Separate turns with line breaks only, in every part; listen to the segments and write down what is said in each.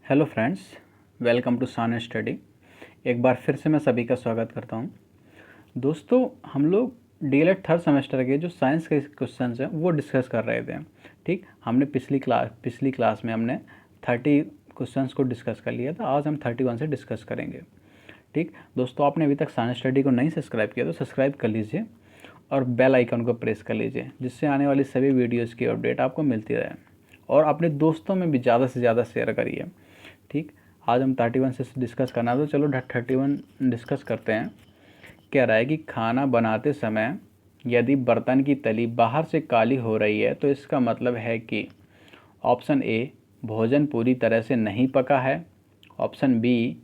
Hello friends, welcome to सान study. एक बार फिर से मैं सभी का स्वागत करता हूं। दोस्तों, हम लोग डीएलएड थर्ड सेमेस्टर के जो साइंस के क्वेश्चंस हैं वो डिस्कस कर रहे थे। ठीक, हमने पिछली क्लास में हमने 30 क्वेश्चंस को डिस्कस कर लिया था। आज हम 31 से डिस्कस करेंगे। ठीक दोस्तों, आपने अभी तक साइंस स्टडी को नहीं सब्सक्राइब किया तो सब्सक्राइब कर लीजिए और बेल आइकन को प्रेस कर लीजिए, जिससे आने वाली सभी वीडियोज़ की अपडेट आपको मिलती रहे। और अपने दोस्तों में भी ज़्यादा से ज़्यादा शेयर करिए। ठीक, आज हम 31 से डिस्कस करना, तो चलो 31 डिस्कस करते हैं। कह रहा है कि खाना बनाते समय यदि बर्तन की तली बाहर से काली हो रही है तो इसका मतलब है कि ऑप्शन ए, भोजन पूरी तरह से नहीं पका है। ऑप्शन बी,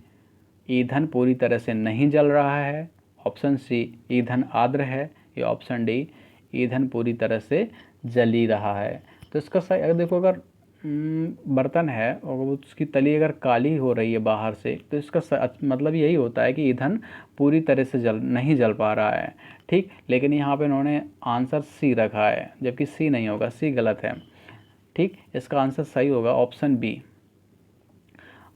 ईंधन पूरी तरह से नहीं जल रहा है। ऑप्शन सी, ईंधन आर्द्र है। या ऑप्शन डी, ईंधन पूरी तरह से जल ही रहा है। तो इसका सही, अगर देखो, अगर बर्तन है और उसकी तली अगर काली हो रही है बाहर से, तो इसका मतलब यही होता है कि ईंधन पूरी तरह से नहीं जल पा रहा है। ठीक, लेकिन यहाँ पे इन्होंने आंसर सी रखा है, जबकि सी नहीं होगा, सी गलत है। ठीक, इसका आंसर सही होगा ऑप्शन बी।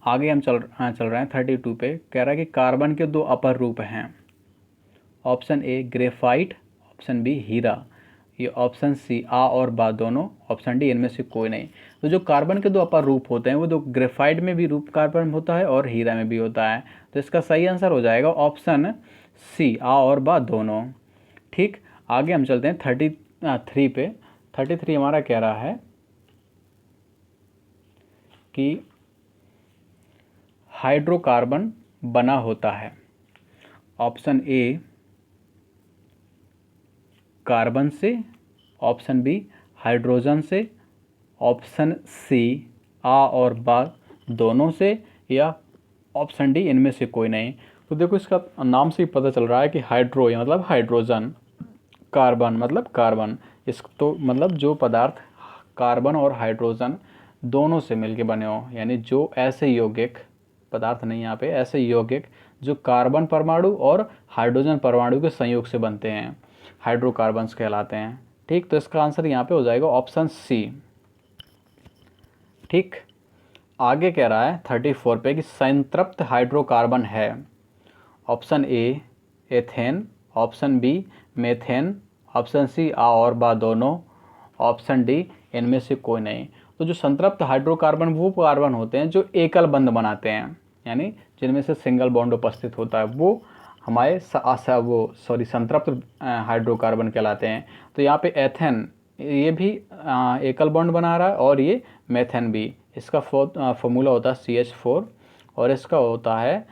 आगे हम चल रहे हैं 32 पे। कह रहा है कि कार्बन के दो अपर रूप हैं। Option A graphite, option B हीरा। ये ऑप्शन सी आ और बा दोनों, ऑप्शन डी इनमें से कोई नहीं। तो जो कार्बन के दो अपर रूप होते हैं वो दो, ग्रेफाइट में भी रूप कार्बन होता है और हीरा में भी होता है। तो इसका सही आंसर हो जाएगा ऑप्शन सी, आ और बा दोनों। ठीक, आगे हम चलते हैं 33 पे। 33 हमारा कह रहा है कि हाइड्रोकार्बन बना होता है। ऑप्शन ए कार्बन से, ऑप्शन बी हाइड्रोजन से, ऑप्शन सी आ और बा दोनों से, या ऑप्शन डी इनमें से कोई नहीं। तो देखो, इसका नाम से ही पता चल रहा है कि हाइड्रो या मतलब हाइड्रोजन, कार्बन मतलब कार्बन। इस तो मतलब जो पदार्थ कार्बन और हाइड्रोजन दोनों से मिलके बने हो, यानी जो ऐसे यौगिक पदार्थ नहीं, यहाँ पे ऐसे यौगिक जो कार्बन परमाणु और हाइड्रोजन परमाणु के संयोग से बनते हैं, हाइड्रोकार्बन्स कहलाते हैं। ठीक, तो इसका आंसर यहाँ पे हो जाएगा ऑप्शन सी। ठीक, आगे कह रहा है 34 पे कि संतृप्त हाइड्रोकार्बन है। Option A ethane, option B methane, option C आ और बा दोनों, ऑप्शन डी इनमें से कोई नहीं। तो जो संतृप्त हाइड्रोकार्बन वो कार्बन होते हैं जो एकल बंध बनाते हैं, यानी जिनमें से सिंगल बॉन्ड उपस्थित होता है, वो हमारे संतृप्त हाइड्रोकार्बन कहलाते हैं। तो यहाँ पे एथेन ये भी एकल बॉन्ड बना रहा है और ये मेथेन भी। इसका फॉर्मूला होता है CH4 और इसका होता है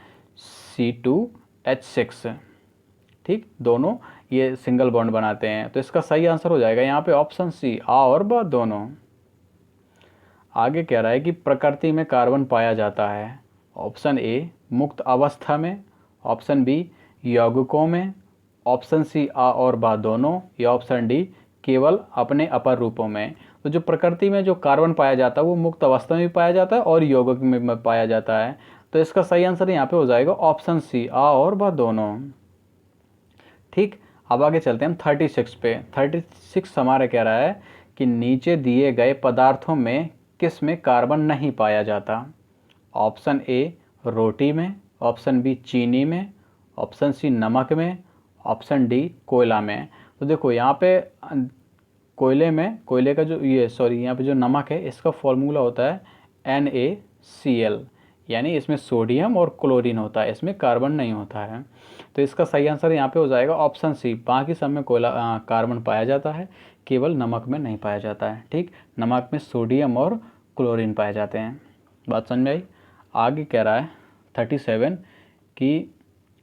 C2H6। ठीक, दोनों ये सिंगल बॉन्ड बनाते हैं। तो इसका सही आंसर हो जाएगा यहाँ पे ऑप्शन सी, आ और बा दोनों। आगे कह रहा है कि प्रकृति में कार्बन पाया जाता है। ऑप्शन ए मुक्त अवस्था में, ऑप्शन बी यौगिकों में, ऑप्शन सी आ और बा दोनों, या ऑप्शन डी केवल अपने अपर रूपों में। तो जो प्रकृति में जो कार्बन पाया जाता है वो मुक्त अवस्था में भी पाया जाता है और यौगिक में पाया जाता है। तो इसका सही आंसर यहाँ पे हो जाएगा ऑप्शन सी, आ और बा दोनों। ठीक, अब आगे चलते हैं हम 36 पे। 36 हमारा कह रहा है कि नीचे दिए गए पदार्थों में किस में कार्बन नहीं पाया जाता। ऑप्शन ए रोटी में, ऑप्शन बी चीनी में, ऑप्शन सी नमक में, ऑप्शन डी कोयला में। तो देखो यहाँ पे कोयले का जो यहाँ पे जो नमक है, इसका फॉर्मूला होता है NaCl, यानी इसमें सोडियम और क्लोरीन होता है, इसमें कार्बन नहीं होता है। तो इसका सही आंसर यहाँ पे हो जाएगा ऑप्शन सी। बाकी सब में कार्बन पाया जाता है, केवल नमक में नहीं पाया जाता है। ठीक, नमक में सोडियम और क्लोरीन पाए जाते हैं। बात समझ में आई। आगे कह रहा है 37 कि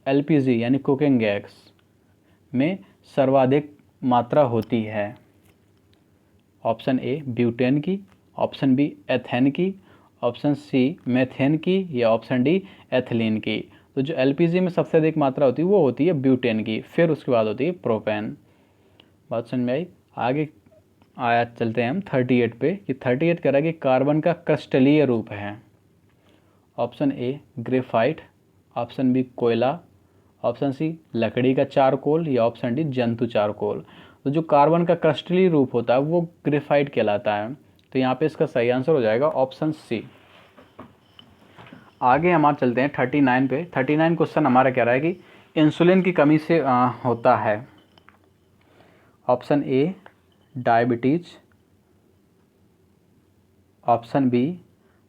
LPG यानी कुकिंग गैस में सर्वाधिक मात्रा होती है। ऑप्शन ए ब्यूटेन की, ऑप्शन बी एथेन की, ऑप्शन सी मेथेन की, या ऑप्शन डी एथिलीन की। तो जो LPG में सबसे अधिक मात्रा होती है वो होती है ब्यूटेन की, फिर उसके बाद होती है प्रोपेन। बात समझ में आई। आगे चलते हैं हम 38 पे कि 38 कह रहा है कि कार्बन का क्रिस्टलीय रूप है। Option A graphite, option B कोयला, ऑप्शन सी लकड़ी का चारकोल, या ऑप्शन डी जंतु चारकोल। तो जो कार्बन का क्रिस्टलीय रूप होता है वो ग्रेफाइट कहलाता है। तो यहाँ पे इसका सही आंसर हो जाएगा ऑप्शन सी। आगे हमारे चलते हैं 39 पे। 39 क्वेश्चन हमारा कह रहा है कि इंसुलिन की कमी से होता है। Option A diabetes, option B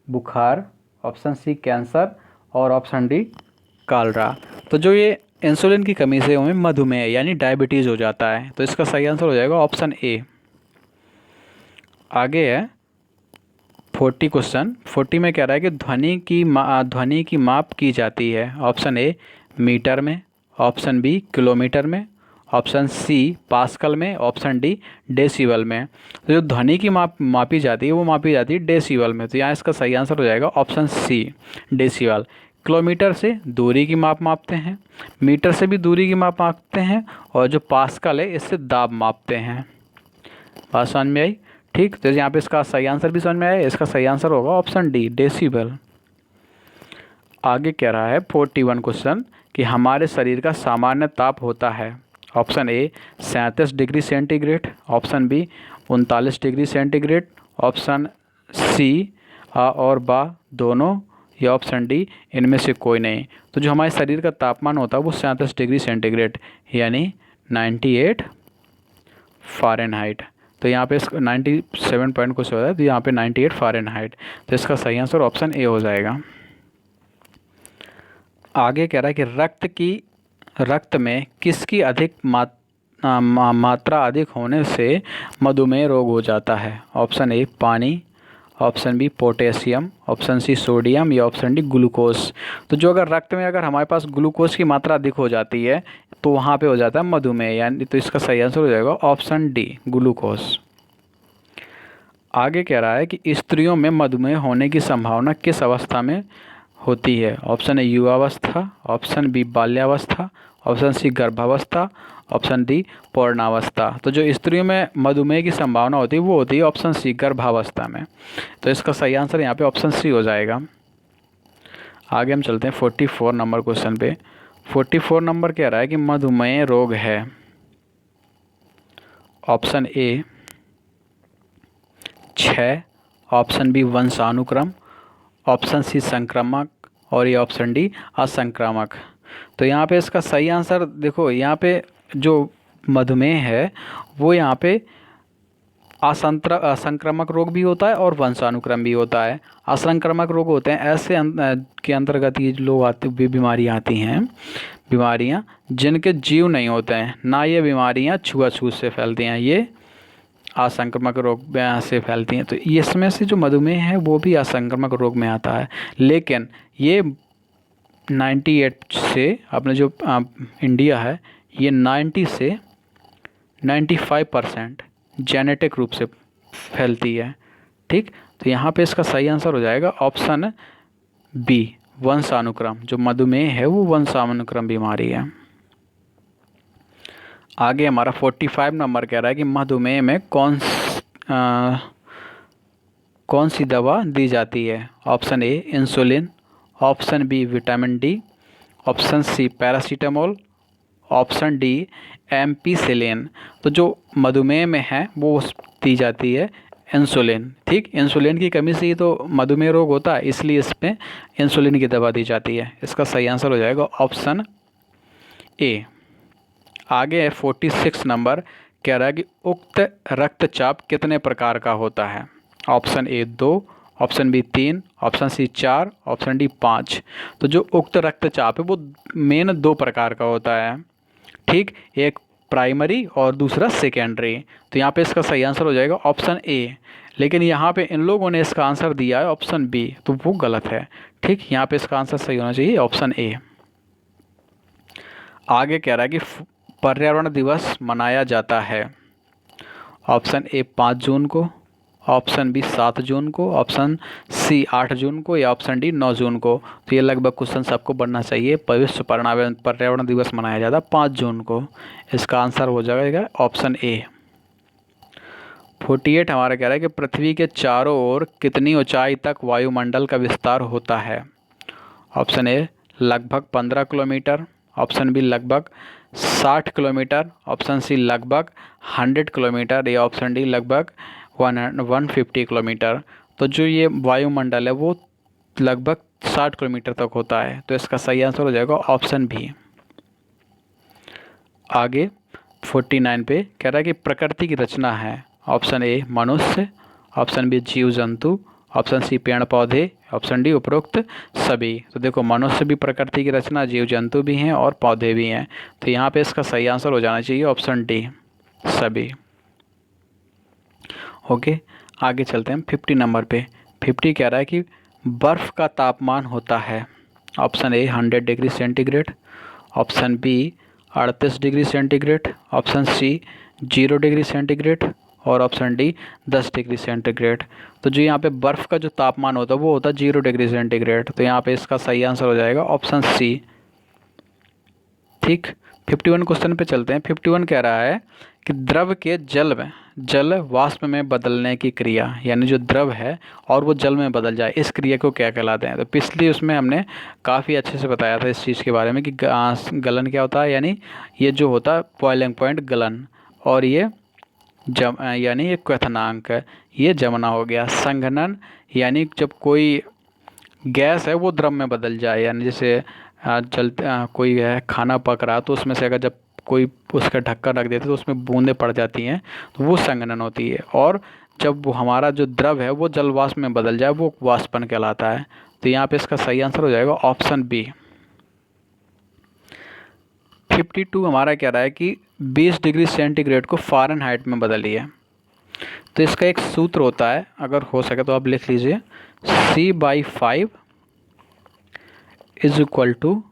बुखार, ऑप्शन सी कैंसर और ऑप्शन डी कालरा। तो जो ये इंसुलिन की कमी से हमें मधुमेह यानी डायबिटीज़ हो जाता है, तो इसका सही आंसर हो जाएगा ऑप्शन ए। आगे है 40 क्वेश्चन। 40 में कह रहा है कि ध्वनि की माप की जाती है। ऑप्शन ए मीटर में, ऑप्शन बी किलोमीटर में, ऑप्शन सी पास्कल में, ऑप्शन डी डेसिबल में। तो जो ध्वनि की मापी जाती है वो मापी जाती है डेसिबल में। तो यहाँ इसका सही आंसर हो जाएगा ऑप्शन सी डेसिबल। किलोमीटर से दूरी की मापते हैं, मीटर से भी दूरी की मापते हैं, और जो पास्कल है इससे दाब मापते हैं। बात समझ में आई? ठीक, तो यहाँ पे इसका सही आंसर भी समझ में आया। इसका सही आंसर होगा ऑप्शन डी डेसिबल। आगे कह रहा है 41 क्वेश्चन कि हमारे शरीर का सामान्य ताप होता है। Option A 37 degree centigrade, option B 39 degree centigrade, option C और बा दोनों, या ऑप्शन डी इनमें से कोई नहीं। तो जो हमारे शरीर का तापमान होता है वो 37 डिग्री सेंटीग्रेड यानी 98 फ़ारेनहाइट। तो यहाँ पे 97 पॉइंट कुछ होता है, तो यहाँ पे 98 फ़ारेनहाइट। तो इसका सही आंसर ऑप्शन ए हो जाएगा। आगे कह रहा है कि रक्त में किसकी अधिक मात्रा अधिक होने से मधुमेह रोग हो जाता है। ऑप्शन ए पानी, option B potassium, option C sodium, या ऑप्शन डी ग्लूकोज। तो जो अगर रक्त में अगर हमारे पास ग्लूकोज की मात्रा अधिक हो जाती है तो वहाँ पे हो जाता है मधुमेह, यानी तो इसका सही आंसर हो जाएगा ऑप्शन डी ग्लूकोज। आगे कह रहा है कि स्त्रियों में मधुमेह होने की संभावना किस अवस्था में होती है। ऑप्शन ए युवावस्था, ऑप्शन बी बाल्यावस्था, ऑप्शन सी गर्भावस्था, ऑप्शन डी पौर्णावस्था। तो जो स्त्रियों में मधुमेह की संभावना होती है वो होती है ऑप्शन सी गर्भावस्था में। तो इसका सही आंसर यहाँ पे ऑप्शन सी हो जाएगा। आगे हम चलते हैं 44 नंबर क्वेश्चन पे। 44 नंबर कह रहा है कि मधुमेह रोग है। ऑप्शन ए 6, ऑप्शन बी वंशानुक्रम, ऑप्शन सी संक्रामक, और ये ऑप्शन डी असंक्रामक। तो यहाँ पे इसका सही आंसर देखो, यहाँ पे जो मधुमेह है वो यहाँ पे असंक्रामक रोग भी होता है और वंशानुक्रम भी होता है। असंक्रामक रोग होते हैं ऐसे के अंतर्गत ये लोग बीमारियाँ आती हैं, बीमारियाँ जिनके जीव नहीं होते हैं, ना ये बीमारियाँ छुआछूत से फैलती हैं, ये असंक्रामक रोग से फैलती हैं। तो इसमें से जो मधुमेह है वो भी असंक्रामक रोग में आता है। लेकिन ये 98 से अपने जो इंडिया है ये 90 से 95% जेनेटिक रूप से फैलती है। ठीक, तो यहाँ पे इसका सही आंसर हो जाएगा ऑप्शन बी वंशानुक्रम। जो मधुमेह है वो वंशानुक्रम बीमारी है। आगे हमारा 45 नंबर कह रहा है कि मधुमेह में कौन सी दवा दी जाती है। Option A insulin, option B vitamin D, option C paracetamol, option D ampicillin. तो जो मधुमेह में है वो दी जाती है इंसुलिन। ठीक, इंसुलिन की कमी से ही तो मधुमेह रोग होता है, इसलिए इसमें इंसुलिन की दवा दी जाती है। इसका सही आंसर हो जाएगा ऑप्शन ए। आगे है 46 नंबर कह रहा है कि उक्त रक्तचाप कितने प्रकार का होता है। Option A 2, option B 3, option C 4, option D 5। तो जो उक्त रक्तचाप है वो मेन 2 प्रकार का होता है। ठीक, एक प्राइमरी और दूसरा सेकेंडरी। तो यहाँ पे इसका सही आंसर हो जाएगा ऑप्शन ए। लेकिन यहाँ पे इन लोगों ने इसका आंसर दिया है ऑप्शन बी, तो वो गलत है। ठीक, यहाँ पे इसका आंसर सही होना चाहिए ऑप्शन ए। आगे कह रहा है कि पर्यावरण दिवस मनाया जाता है। ऑप्शन ए 5 जून को, ऑप्शन बी 7 जून को, ऑप्शन सी 8 जून को, या ऑप्शन डी 9 जून को। तो ये लगभग क्वेश्चन सबको बनना चाहिए। विश्व पर्यावरण दिवस मनाया जाता है 5 जून को। इसका आंसर हो जाएगा ऑप्शन ए। 48 हमारा कह रहा है कि पृथ्वी के चारों ओर कितनी ऊंचाई तक वायुमंडल का विस्तार होता है। ऑप्शन ए लगभग 15 किलोमीटर, ऑप्शन बी लगभग 60 किलोमीटर, ऑप्शन सी लगभग 100 किलोमीटर, या ऑप्शन डी लगभग 150 किलोमीटर। तो जो ये वायुमंडल है वो लगभग 60 किलोमीटर तक होता है। तो इसका सही आंसर हो जाएगा ऑप्शन बी। आगे 49 पे कह रहा है कि प्रकृति की रचना है। ऑप्शन ए मनुष्य, ऑप्शन बी जीव जंतु, ऑप्शन सी पेड़ पौधे, ऑप्शन डी उपरोक्त सभी। तो देखो मनुष्य भी प्रकृति की रचना, जीव जंतु भी हैं और पौधे भी हैं। तो यहाँ पे इसका सही आंसर हो जाना चाहिए ऑप्शन डी सभी। ओके, आगे चलते हैं 50 नंबर पे। 50 कह रहा है कि बर्फ़ का तापमान होता है। Option A 100 degree centigrade, option B 38 degree centigrade, option C 0 degree centigrade और ऑप्शन डी 10 डिग्री सेंटीग्रेड। तो जो यहाँ पे बर्फ़ का जो तापमान होता है वो होता है 0 डिग्री सेंटीग्रेड। तो यहाँ पे इसका सही आंसर हो जाएगा ऑप्शन सी। ठीक, 51 क्वेश्चन पे चलते हैं। 51 कह रहा है कि द्रव के जल वाष्प में बदलने की क्रिया, यानी जो द्रव है और वो जल में बदल जाए, इस क्रिया को क्या कहलाते हैं। तो पिछली उसमें हमने काफ़ी अच्छे से बताया था इस चीज़ के बारे में कि गलन क्या होता है, यानी ये जो होता है बॉइलिंग पॉइंट गलन, और ये यानी ये क्वथनांक है, ये जमना हो गया। संघनन यानी जब कोई गैस है वो द्रव में बदल जाए, यानी जैसे कोई है खाना पक रहा तो उसमें से अगर जब कोई उसका ढक्कन रख देते तो उसमें बूंदें पड़ जाती हैं, तो वो संघनन होती है। और जब वो हमारा जो द्रव है वो जल वाष्प में बदल जाए वो वाष्पन कहलाता है। तो यहाँ पे इसका सही आंसर हो जाएगा ऑप्शन बी। 52 हमारा कह रहा है कि 20 डिग्री सेंटीग्रेड को फ़ारेनहाइट में बदलिए। तो इसका एक सूत्र होता है, अगर हो सके तो आप लिख लीजिए, C/5 is equal to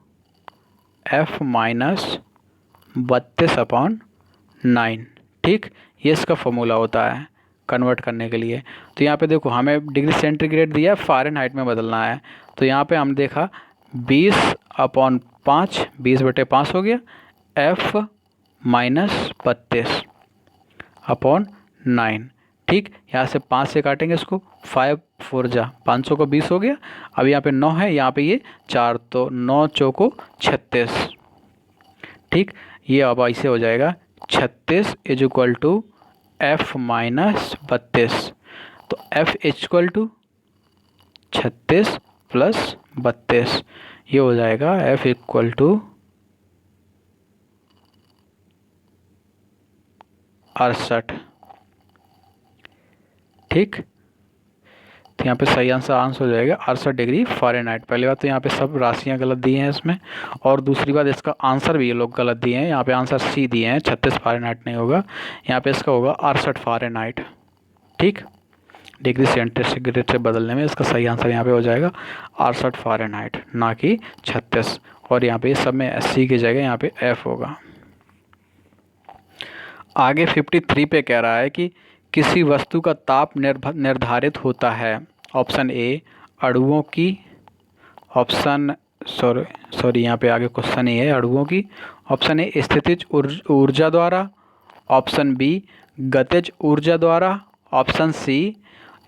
F-32/9। ठीक, ये इसका फॉर्मूला होता है कन्वर्ट करने के लिए। तो यहाँ पे देखो हमें डिग्री सेंटीग्रेड दिया है, फ़ारेनहाइट में बदलना है। तो यहाँ पे हम देखा 20/5, 20/5 हो गया, F-32/9। ठीक, यहाँ से 5 से काटेंगे इसको, 5 4 जा 500 को 20 हो गया। अब यहाँ पे 9 है, यहाँ पे ये 4, तो 9 चौको 36। ठीक, ये अब ऐसे हो जाएगा 36 इज इक्वल टू F-32। तो F इक्वल टू 36 + 32, ये हो जाएगा F इक्वल टू 68। ठीक, तो यहाँ पे सही आंसर हो जाएगा 68 डिग्री फ़ारेनहाइट। पहली बात तो यहाँ पे सब राशियाँ गलत दी हैं इसमें, और दूसरी बात इसका आंसर भी ये लोग गलत दिए हैं। यहाँ पे आंसर सी दिए हैं, 36 फ़ारेनहाइट नहीं होगा, यहाँ पे इसका होगा 68 फ़ारेनहाइट। ठीक, डिग्री सेंटीग्रेड से बदलने में इसका सही आंसर यहाँ पे हो जाएगा 68 फ़ारेनहाइट, ना कि 36। और यहाँ पे सब में सी की जगह यहाँ पे एफ होगा। आगे 53 पे कह रहा है कि किसी वस्तु का ताप निर्धारित होता है। ऑप्शन ए अणुओं की, ऑप्शन सॉरी यहाँ पे आगे क्वेश्चन ही है अणुओं की। ऑप्शन ए स्थितिज ऊर्जा द्वारा, ऑप्शन बी गतिज ऊर्जा द्वारा, ऑप्शन सी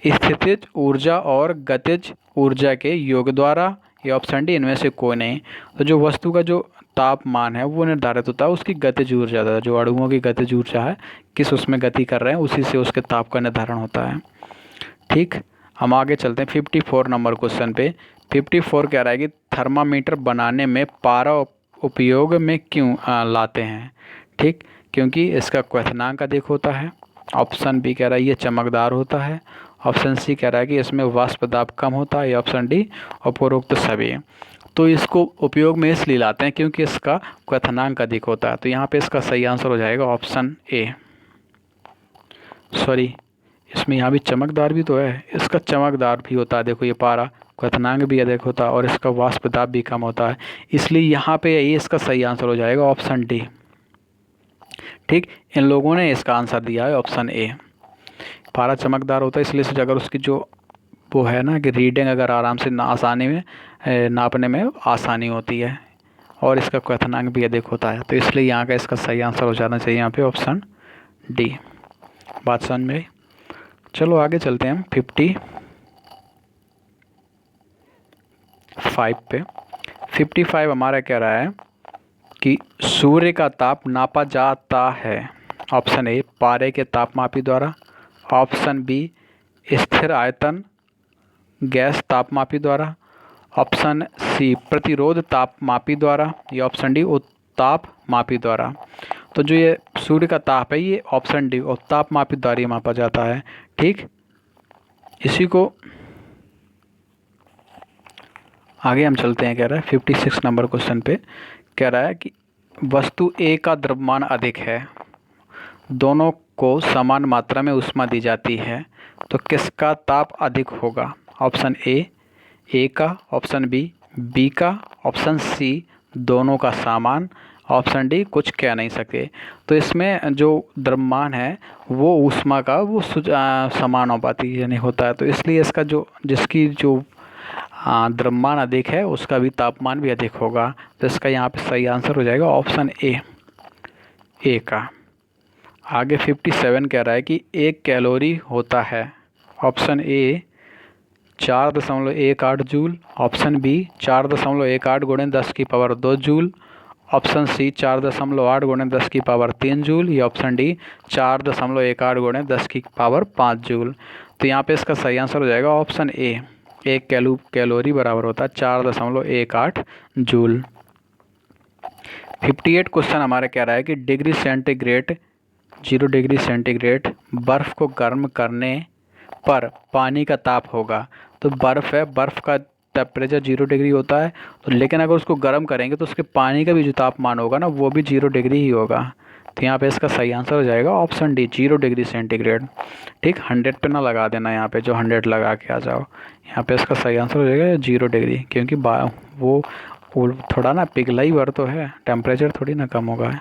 स्थितिज ऊर्जा और गतिज ऊर्जा के योग द्वारा, या ऑप्शन डी इनमें से कोई नहीं। तो जो वस्तु का जो तापमान है वो निर्धारित होता है उसकी गतिज ऊर्जा द्वारा। जो अणुओं की गतिज ऊर्जा है, किस उसमें गति कर रहे हैं, उसी से उसके ताप का निर्धारण होता है। ठीक, हम आगे चलते हैं 54 नंबर क्वेश्चन पे। 54 कह रहा है कि थर्मामीटर बनाने में पारा उपयोग में क्यों लाते हैं। ठीक, क्योंकि इसका क्वथनांक अधिक होता है। ऑप्शन बी कह रहा है ये चमकदार होता है। ऑप्शन सी कह रहा है कि इसमें वाष्प दाब कम होता है, या ऑप्शन डी उपरोक्त सभी। तो इसको उपयोग में इसलिए लाते हैं क्योंकि इसका क्वथनांक अधिक होता है। तो यहाँ पे इसका सही आंसर हो जाएगा ऑप्शन ए। सॉरी, इसमें यहाँ भी चमकदार भी तो है, इसका चमकदार भी होता है। देखो ये पारा क्वथनांक भी अधिक होता है और इसका वाष्प दाब भी कम होता है, इसलिए यहाँ पे ये इसका सही आंसर हो जाएगा ऑप्शन डी। ठीक, इन लोगों ने इसका आंसर दिया है ऑप्शन ए। पारा चमकदार होता है इसलिए से अगर उसकी जो वो है ना कि रीडिंग अगर आराम से आसानी में नापने में आसानी होती है, और इसका क्वथनांक भी अधिक होता है। तो इसलिए यहाँ का इसका सही आंसर हो जाना चाहिए यहाँ पे ऑप्शन डी। बात समझ में आई? चलो आगे चलते हैं हम 55 पे। 55 हमारा कह रहा है कि सूर्य का ताप नापा जाता है। ऑप्शन ए पारे के तापमापी द्वारा, ऑप्शन बी स्थिर आयतन गैस तापमापी द्वारा, ऑप्शन सी प्रतिरोध तापमापी द्वारा, या ऑप्शन डी उत्ताप मापी द्वारा। तो जो ये सूर्य का ताप है ये ऑप्शन डी उत्ताप मापी द्वारा ही मापा जाता है। ठीक, इसी को आगे हम चलते हैं। कह रहा है 56 नंबर क्वेश्चन पे कह रहा है कि वस्तु ए का द्रव्यमान अधिक है, दोनों को समान मात्रा में ऊष्मा दी जाती है, तो किसका ताप अधिक होगा? ऑप्शन ए का, ऑप्शन बी का, ऑप्शन सी दोनों का समान, ऑप्शन डी कुछ कह नहीं सके। तो इसमें जो द्रव्यमान है वो ऊष्मा का वो समानुपाती यानी होता है, तो इसलिए इसका जिसकी जो द्रव्यमान अधिक है उसका भी तापमान भी अधिक होगा। तो इसका यहाँ पे सही आंसर हो जाएगा ऑप्शन ए का। आगे 57 कह रहा है कि 1 कैलोरी होता है। Option A 4.18 joule, option B 4.18 गुणे 10 की पावर 2 जूल, ऑप्शन सी 4.8 गुणे 10 की पावर 3 जूल, या ऑप्शन डी 4.18 गुणे 10 की पावर 5 जूल। तो यहाँ पे इसका सही आंसर हो जाएगा ऑप्शन ए, 1 कैलोरी बराबर होता है 4.18 जूल। 58 क्वेश्चन हमारे कह रहा है कि 0 डिग्री सेंटीग्रेड बर्फ़ को गर्म करने पर पानी का ताप होगा। तो बर्फ़ है, बर्फ़ का टेम्परेचर 0 डिग्री होता है, तो लेकिन अगर उसको गर्म करेंगे तो उसके पानी का भी जो तापमान होगा ना वो भी 0 डिग्री ही होगा। तो यहाँ पे इसका सही आंसर हो जाएगा ऑप्शन डी 0 डिग्री सेंटीग्रेड। ठीक, 100 पे ना लगा देना, यहाँ पे जो 100 लगा के आ जाओ। यहाँ पे इसका सही आंसर हो जाएगा 0 डिग्री, क्योंकि वो थोड़ा ना पिघला ही भर तो है, टेम्परेचर थोड़ी ना कम होगा।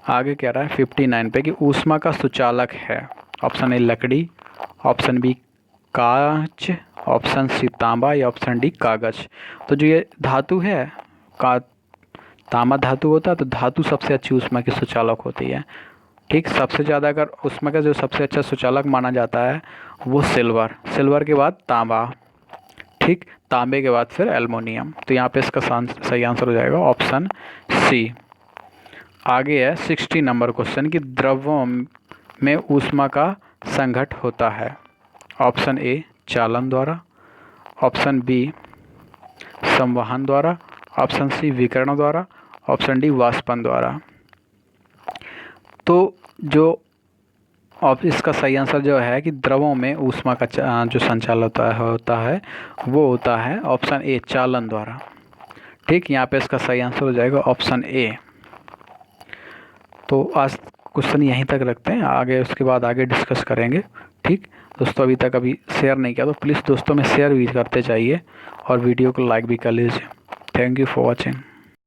आगे कह रहा है 59 पे कि ऊष्मा का सुचालक है। ऑप्शन ए लकड़ी, ऑप्शन बी कांच, ऑप्शन सी तांबा, या ऑप्शन डी कागज। तो जो ये धातु है का तांबा धातु होता है, तो धातु सबसे अच्छी ऊष्मा की सुचालक होती है। ठीक, सबसे ज़्यादा अगर ऊष्मा का जो सबसे अच्छा सुचालक माना जाता है वो सिल्वर के बाद तांबा, ठीक, तांबे के बाद फिर एल्युमिनियम। तो यहाँ पे इसका सही आंसर हो जाएगा ऑप्शन सी। आगे है 60 नंबर क्वेश्चन कि द्रव्यों में ऊष्मा का संघट होता है। ऑप्शन ए चालन द्वारा, ऑप्शन बी संवहन द्वारा, ऑप्शन सी विकिरण द्वारा, ऑप्शन डी वाष्पन द्वारा। तो जो इसका सही आंसर जो है कि द्रवों में ऊष्मा का जो संचालन होता है वो होता है ऑप्शन ए चालन द्वारा। ठीक, यहाँ पे इसका सही आंसर हो जाएगा ऑप्शन ए। तो आज क्वेश्चन यहीं तक रखते हैं, आगे उसके बाद आगे डिस्कस करेंगे। ठीक दोस्तों, अभी शेयर नहीं किया तो प्लीज़ दोस्तों में शेयर भी करते जाइए और वीडियो को लाइक भी कर लीजिए। Thank you for watching.